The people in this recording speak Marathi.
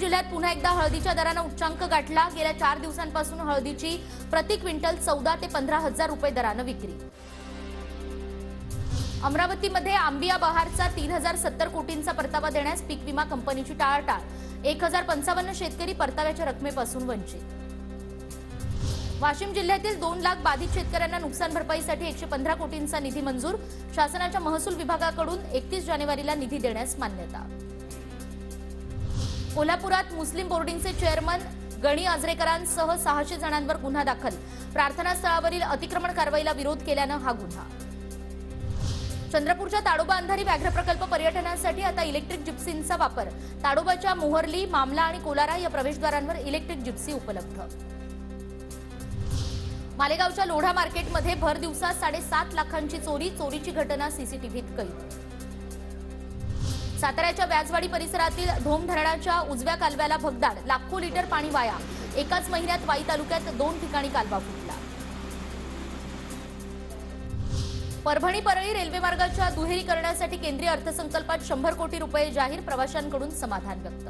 जिल्ह्यात पुन्हा एकदा हळदीच्या दराने उच्चांक गाठला। गेल्या 4 दिवसांपासून हळदीची प्रति क्विंटल 14 ते 15 हजार रुपये दराने विक्री। अमरावतीमध्ये आंबिया बहारचा 3070 कोटींचा परतावा देण्यास पीक विमा कंपनीची टाळाटाळ। 1055 शेतकरी परताव्याच्या रकमेपासून वंचित। वाशिम जिल्ह्यातील 2 लाख बाधित शेतकऱ्यांना नुकसान भरपाईसाठी 115 कोटींचा निधी मंजूर। शासनाच्या महसूल विभागाकडून 31 जानेवारीला निधी देण्यास मान्यता। कोल्हापुरात मुस्लिम बोर्डिंगचे चेअरमन गणी आजरेकरांसह 600 जणांवर गुन्हा दाखल। प्रार्थनास्थळावरील अतिक्रमण कारवाईला विरोध केल्याने हा गुन्हा। चंद्रपूरच्या ताडोबा अंधारी व्याघ्र प्रकल्प पर्यटनासाठी आता इलेक्ट्रिक जिप्सींचा वापर। ताडोबाच्या मोहर्ली, मामला आणि कोलारा या प्रवेशद्वारांवर इलेक्ट्रिक जिप्सी उपलब्ध। मालेगावच्या लोढा मार्केटमध्ये भर दिवसा 7.5 लाखांची चोरी। चोरीची घटना सीसीटीव्हीत कैद। साताऱ्याच्या व्याजवाडी परिसरातील धोम धरणाच्या उजव्या कालव्याला भगदाड। लाखो लिटर पाणी वाया। एकाच महिन्यात वाई तालुक्यात 2 ठिकाणी कालवा फुटला। परभणी परळी रेल्वे मार्गाच्या दुहेरीकरणासाठी केंद्रीय अर्थसंकल्पात 100 कोटी रुपये जाहीर। प्रवाशांकडून समाधान व्यक्त।